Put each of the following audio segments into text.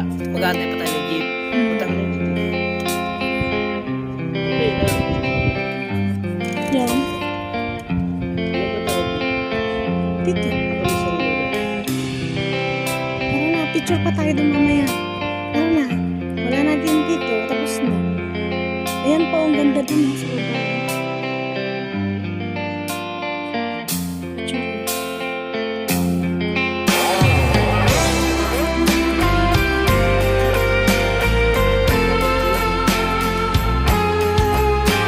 mag-aantay pa tayo ng jeep. Putang na. Yan. Dito. Tara na, picture pa tayo dun mamaya. Tara na. Wala natin dito. Tapos na. Ayan po, ang ganda dun sa baba. Picture.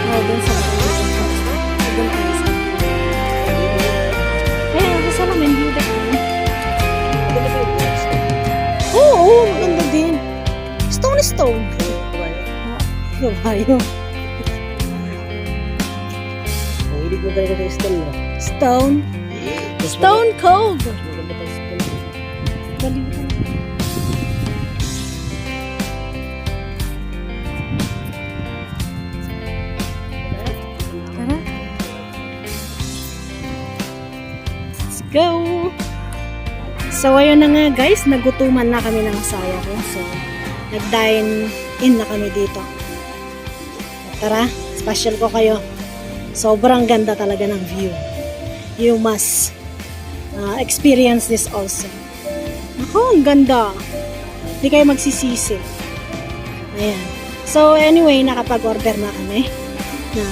Oh, dun sa baba. Dun tayo sa sa namin, beauty ko. Oo, maganda din. Stone. Kabayo. Ang hilig mo talaga sa stone, no? Stone cold. Maganda pa yung stone. Galing ka. Tara. Let's go. So, ayun na nga guys, nagutuman na kami ng asawa ko. So, nag-dine in na kami dito. Tara, special ko kayo. Sobrang ganda talaga ng view. You must experience this also. Ako, ang ganda. Hindi kayo magsisisi. Ayan. So, anyway, nakapag-order na kami na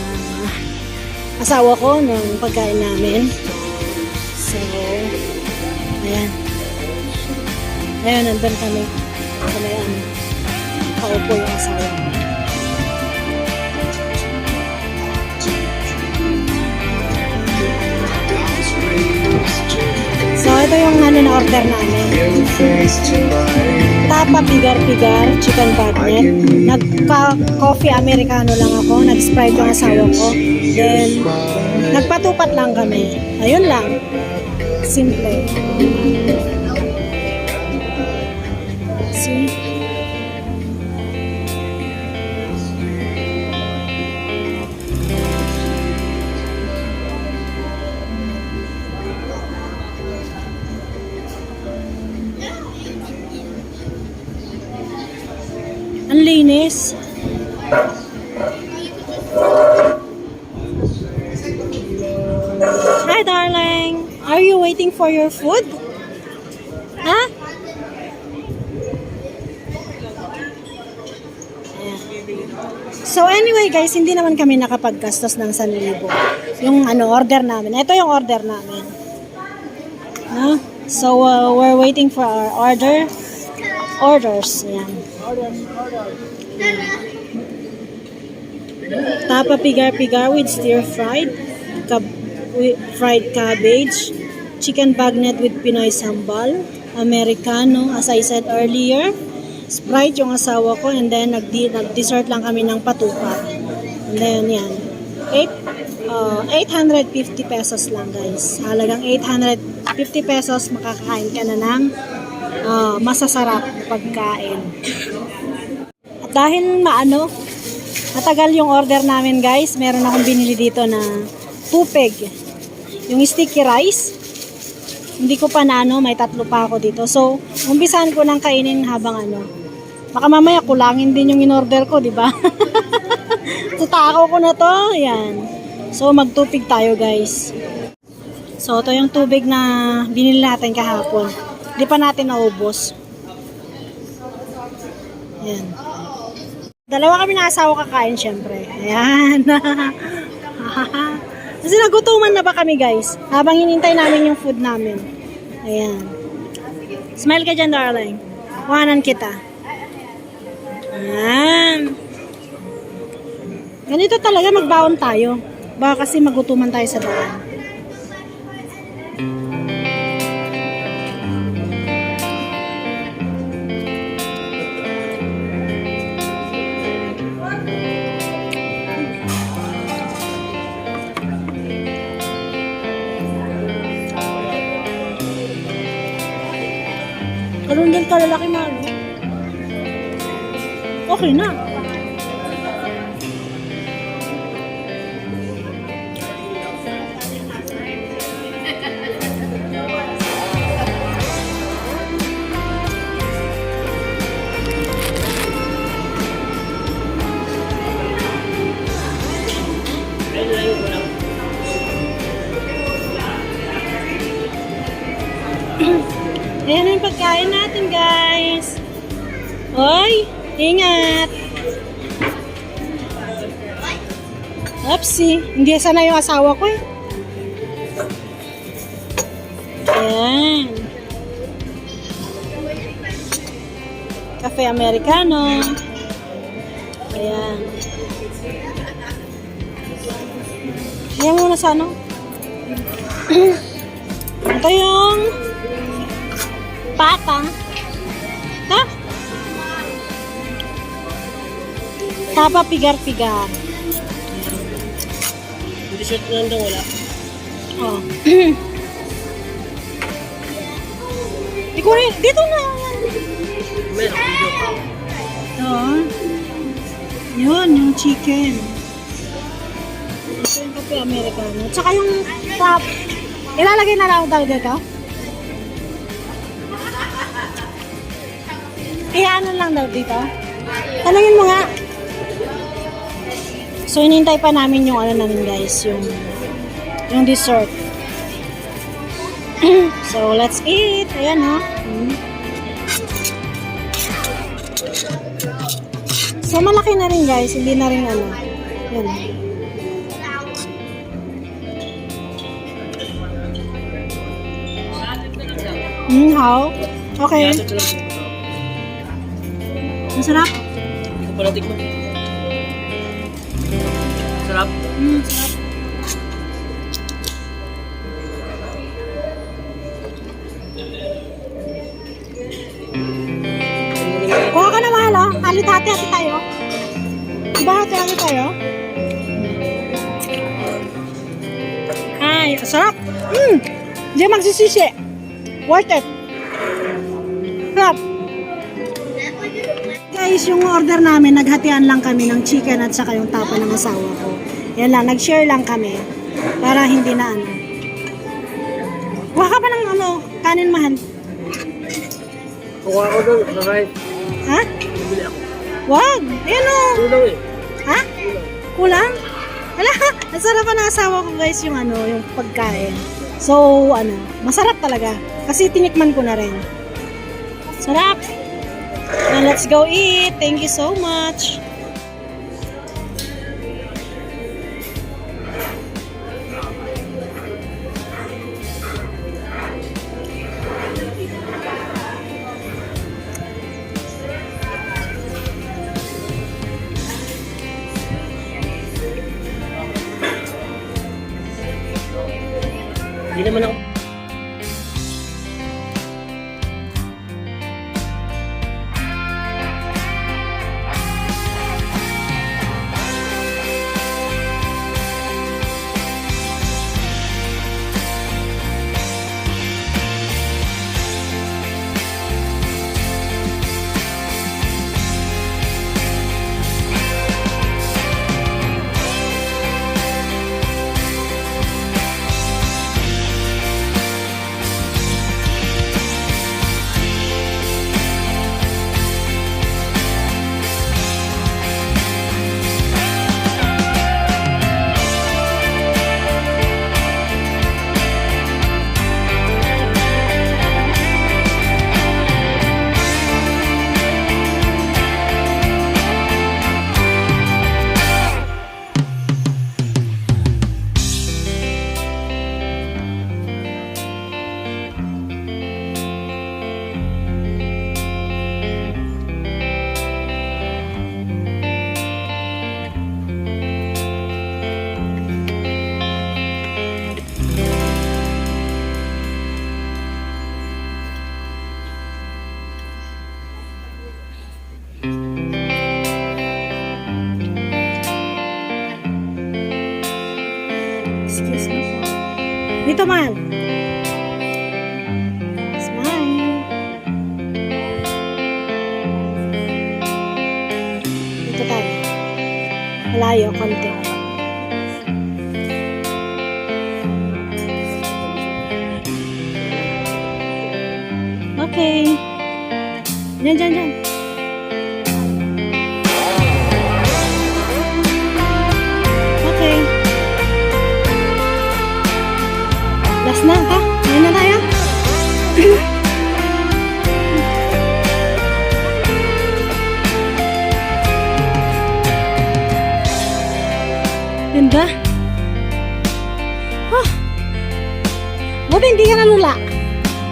asawa ko ng pagkain namin. So, ayan. Ayan, nandun kami. So, may kaupo yung asawa ko. So, ito yung na-order namin. Tapa pigar-pigar, chicken bagnet. Nagka-coffee americano lang ako. Nag-sprite yung asawa ko. Then, nagpatupat lang kami. Ayun lang. Simple. See? Ang linis. Hi, darling. Are you waiting for your food? Huh? Ayan. So anyway guys, hindi naman kami nakapaggastos ng 1,000. Yung order namin. Ito yung order namin. No? So we're waiting for our orders. Ayan. Tapa pigar-pigar with stir-fried fried cabbage, chicken bagnet with Pinoy sambal, americano as I said earlier, Sprite yung asawa ko, and then nag-dessert lang kami ng patupat. And then yan, 850 pesos lang guys. Halagang 850 pesos makakain ka na ng masasarap pagkain. At dahil matagal yung order namin guys, meron akong binili dito na tupig. Yung sticky rice. Hindi ko pa may 3 pa ako dito. So, umpisahan ko ng kainin habang baka mamaya kulangin din yung in-order ko, di ba? So, takaw ko na to. Yan. So, magtupig tayo guys. So, ito yung tubig na binili natin kahapon. Di pa natin naubos. Yan. Dalawa kami na asawa kakain, syempre. Ayan. Kasi nagutuman na ba kami, guys? Habang hinintay namin yung food namin. Ayan. Smile ka dyan, darling. Kuhanan kita. Ayan. Ganito talaga, magbaon tayo. Baka kasi magutuman tayo sa daan. Ganun din kalalaki na, okay na. Ayan yung pagkain natin, guys. Hoy, ingat. Oopsie, hindi sana yung asawa ko eh. Ayan. Cafe Americano. Ayan. Ayan muna sa ano. Ito yung pata. Ha? Tapa pigar-pigar. Yung t-shirt na lang daw wala. Oh. Ikaw rin. Dito na. Meron, video. Oo. Yun, yung chicken. Ito yung kape Americano. Tsaka yung top. Ilalagay na lang talaga ito. Ano lang daw dito. Tanungin mo nga. So, inintay pa namin yung ano namin guys. Yung dessert. So, let's eat. Ayan ha. So, malaki na rin guys. Hindi na rin ano. Yan. How? Okay. Masarap? Hindi ko pala tikman. Sarap. Sarap. Kuha ka na mahal oh. Halit hati-hati tayo. Diba hati-hati tayo? Ay, sarap. Hindi magsisisi. Worth it. Sarap. Guys, yung order namin, naghatian lang kami ng chicken at saka yung tapa ng asawa ko. Yan lang, nag-share lang kami. Para hindi na ano. Kuha ka pa ng ano, kanin mahal. Kuha ako doon, alright. Ha? Bibili ako. Wag! Ayan o! Kulang eh. Ha? Kulang? Wala, nasarap ng asawa ko guys yung ano, yung pagkain. So, ano, masarap talaga. Kasi tinikman ko na rin. Sarap! Now, let's go eat. Thank you so much. Hindi naman ako. Excuse me po. Dito man. Smile. Dito tayo. Malayo, konti. Okay. Diyan, diyan, diyan. Okay. Last na, ha? Ngayon na tayo.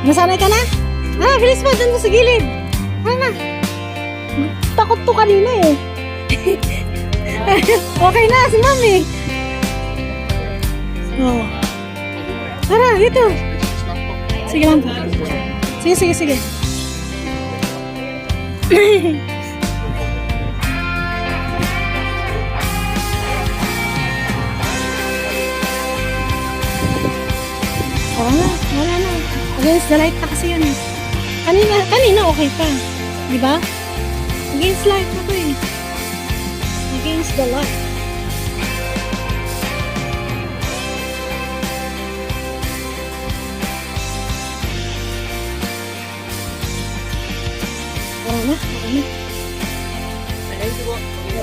Nasanay ka na? Bilis pa, dun sa gilid. Na. Takot to kanina eh. Okay na, si Mami. Oh. Tara, dito. Sige lang. Sige. Wala na. Against the light na kasi yun eh. Kanina okay pa. Di ba? Against light na to eh. Against the light. Okay na.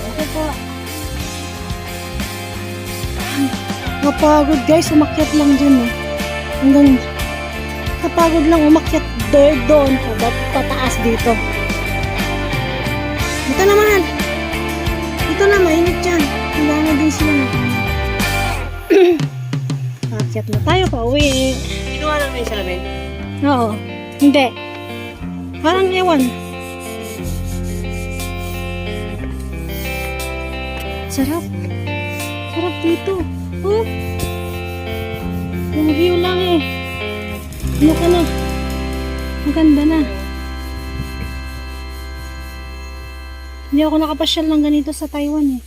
Okay po. Napagod guys, umakyat lang dyan eh. Hanggang kapagod lang umakyat doon pataas dito. Ito naman. Ito na, mainit dyan. Hanggang na din sila. Akyat na tayo pa uwi. Kinuha lang na yung salamin. Oo. Hindi. Parang ewan. Sarap. Sarap dito. Oh. Yung view lang eh. Ano ka na? Maganda na. Hindi ako nakapasyal ng ganito sa Taiwan eh.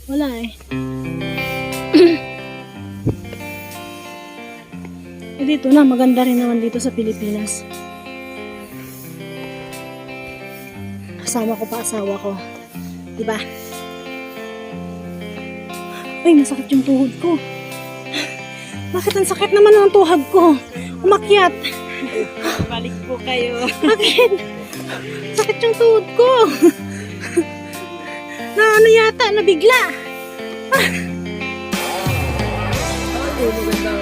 Wala eh. Eh dito na, maganda rin naman dito sa Pilipinas. Kasama ko pa asawa ko. Diba? Ay, masakit yung tuhod ko. Bakit ang sakit naman ng tuhod ko? Umakyat. Balik po kayo. Bakit? Sakit yung tuhod ko. Na ano yata, nabigla. Oh, maganda